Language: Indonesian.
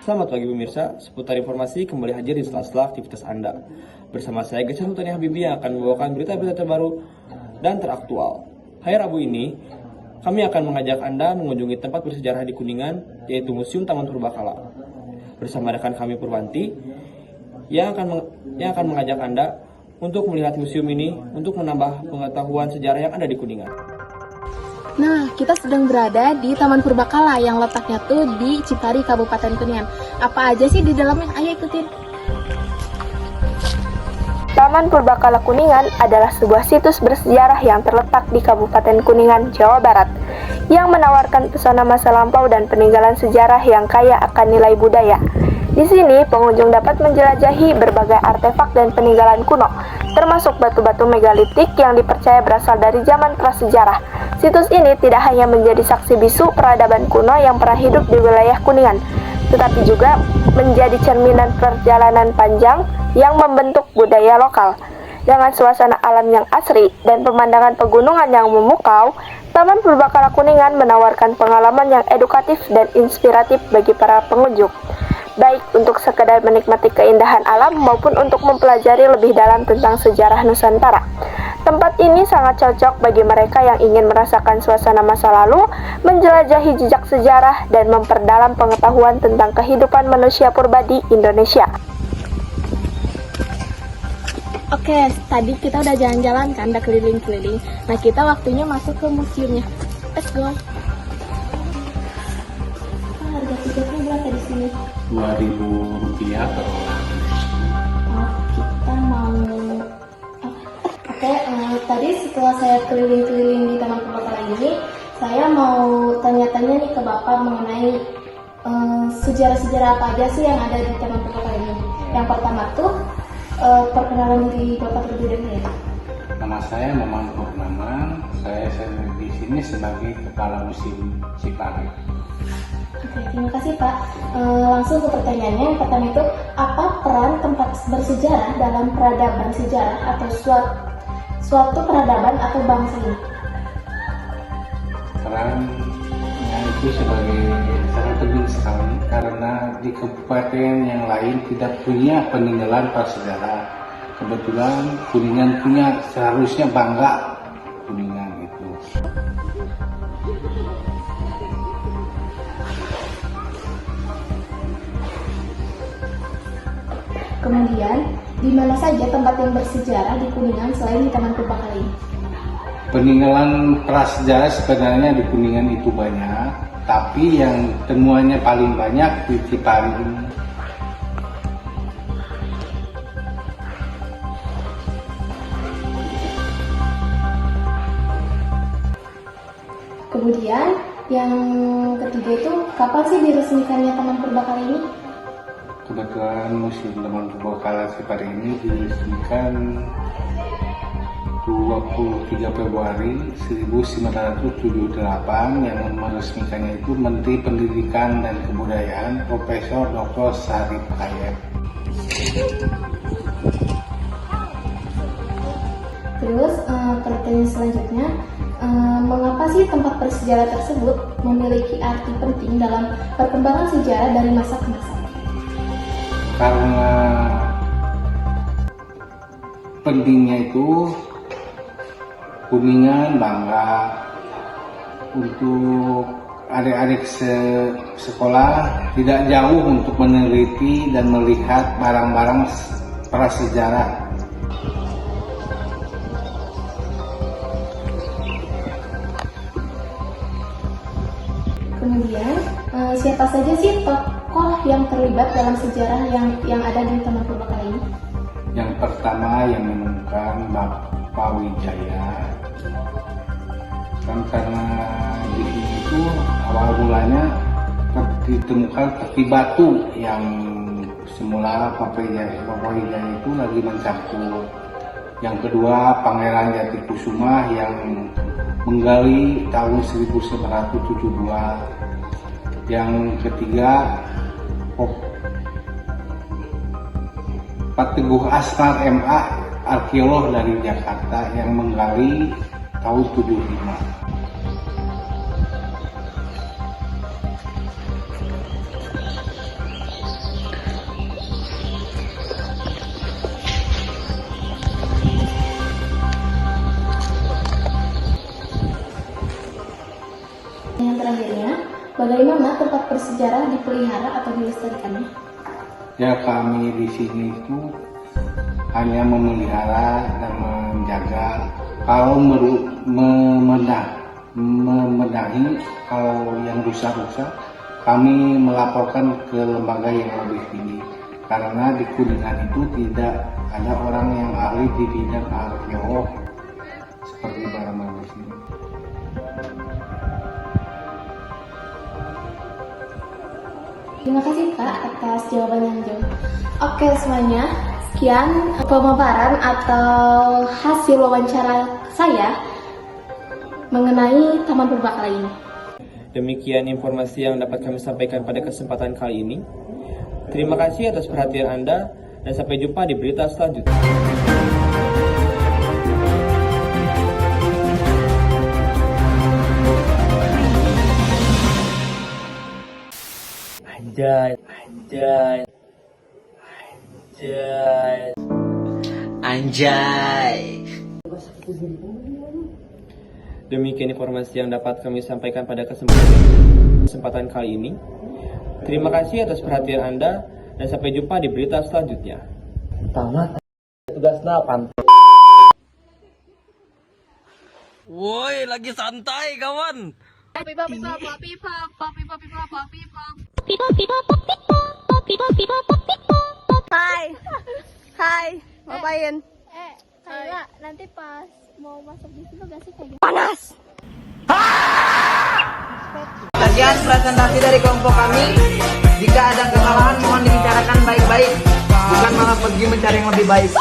Selamat pagi pemirsa, seputar informasi kembali hadir di sela-sela aktivitas Anda. Bersama saya Gecer Hutani Habibie yang akan membawakan berita-berita terbaru dan teraktual. Hari Rabu ini, kami akan mengajak Anda mengunjungi tempat bersejarah di Kuningan, yaitu Museum Taman Purbakala. Bersama rekan kami Purwanti, yang akan mengajak Anda untuk melihat museum ini untuk menambah pengetahuan sejarah yang ada di Kuningan. Nah, kita sedang berada di Taman Purbakala yang letaknya tuh di Cipari, Kabupaten Kuningan. Apa aja sih di dalamnya? Ayo ikutin. Taman Purbakala Kuningan adalah sebuah situs bersejarah yang terletak di Kabupaten Kuningan, Jawa Barat, yang menawarkan pesona masa lampau dan peninggalan sejarah yang kaya akan nilai budaya. Di sini, pengunjung dapat menjelajahi berbagai artefak dan peninggalan kuno, termasuk batu-batu megalitik yang dipercaya berasal dari zaman prasejarah. Situs ini tidak hanya menjadi saksi bisu peradaban kuno yang pernah hidup di wilayah Kuningan, tetapi juga menjadi cerminan perjalanan panjang yang membentuk budaya lokal. Dengan suasana alam yang asri dan pemandangan pegunungan yang memukau, Taman Purbakala Kuningan menawarkan pengalaman yang edukatif dan inspiratif bagi para pengunjung, baik untuk sekedar menikmati keindahan alam maupun untuk mempelajari lebih dalam tentang sejarah Nusantara. Tempat ini sangat cocok bagi mereka yang ingin merasakan suasana masa lalu, menjelajahi jejak sejarah, dan memperdalam pengetahuan tentang kehidupan manusia purba di Indonesia. Oke, tadi kita udah jalan-jalan kan, udah keliling-keliling. Nah, kita waktunya masuk ke museumnya. Let's go. Harga tiketnya berapa di sini? Rp2.000 per orang. Kita mau tadi setelah saya keliling-keliling di Taman Purbakala ini, saya mau tanya-tanya nih ke Bapak mengenai sejarah-sejarah apa aja sih yang ada di Taman Purbakala ini. Yang pertama tuh perkenalan diri Bapak terlebih dahulu ya. Nama saya Maman Purnama. Saya di sini sebagai Kepala Museum Cipari. Oke, terima kasih Pak. Langsung ke pertanyaannya. Yang pertama itu, apa peran tempat bersejarah dalam peradaban sejarah atau suatu peradaban atau bangsa ini? Perannya itu sebagai sangat penting sekali karena di kabupaten yang lain tidak punya peninggalan prasejarah. Kebetulan Kuningan punya, seharusnya bangga Kuningan itu. Kemudian, di mana saja tempat yang bersejarah di Kuningan selain di Taman Purbakala ini? Peninggalan prasejarah sebenarnya di Kuningan itu banyak, tapi yang temuannya paling banyak di Cipari ini. Kemudian, yang ketiga itu, kapan sih diresmikannya Taman Purbakala ini? Kebetulan Museum Taman Purbakala Cipari ini diresmikan 23 Februari 1978. Yang meresmikannya itu Menteri Pendidikan dan Kebudayaan Profesor Dr. Sarip Hayat. Terus pertanyaan selanjutnya, mengapa sih tempat bersejarah tersebut memiliki arti penting dalam perkembangan sejarah dari masa ke masa? Karena pentingnya itu Kuningan bangga untuk adik-adik sekolah tidak jauh untuk meneliti dan melihat barang-barang prasejarah. Kemudian, siapa saja sih tokoh yang terlibat dalam sejarah yang ada di Taman Purbakala ini? Yang pertama yang menemukan Bapak Wijaya, kan karena di sini itu awal mulanya ditemukan kaki batu yang semula Bapak Wijaya itu lagi mencampur. Yang kedua Pangeran Jatikusuma yang menggali tahun 1972. Yang ketiga Pak Teguh Asmar MA, arkeolog dari Jakarta yang menggali tahun 75. saya, bagaimana tempat bersejarah dipelihara atau dilestarikannya? Ya, kami di sini itu hanya memelihara dan menjaga. Kalau memenahi kalau yang rusak-rusak, kami melaporkan ke lembaga yang lebih tinggi. Karena di Kuningan itu tidak ada orang yang ahli di bidang arkeolog seperti Barama di sini. Terima kasih Kak atas jawaban yang jauh. Oke semuanya, sekian pemaparan atau hasil wawancara saya mengenai Taman Purbakala ini. Demikian informasi yang dapat kami sampaikan pada kesempatan kali ini. Terima kasih atas perhatian Anda dan sampai jumpa di berita selanjutnya. Anjay. Demikian informasi yang dapat kami sampaikan pada kesempatan kali ini. Terima kasih atas perhatian Anda dan sampai jumpa di berita selanjutnya. Woi, lagi santai kawan. Hai, ngapain? Kayla, nanti pas mau masuk di situ gak sih kayak gitu? Panas! Sekian presentasi dari kelompok kami. Jika ada kesalahan mohon dibicarakan baik-baik, bukan malah pergi mencari yang lebih baik.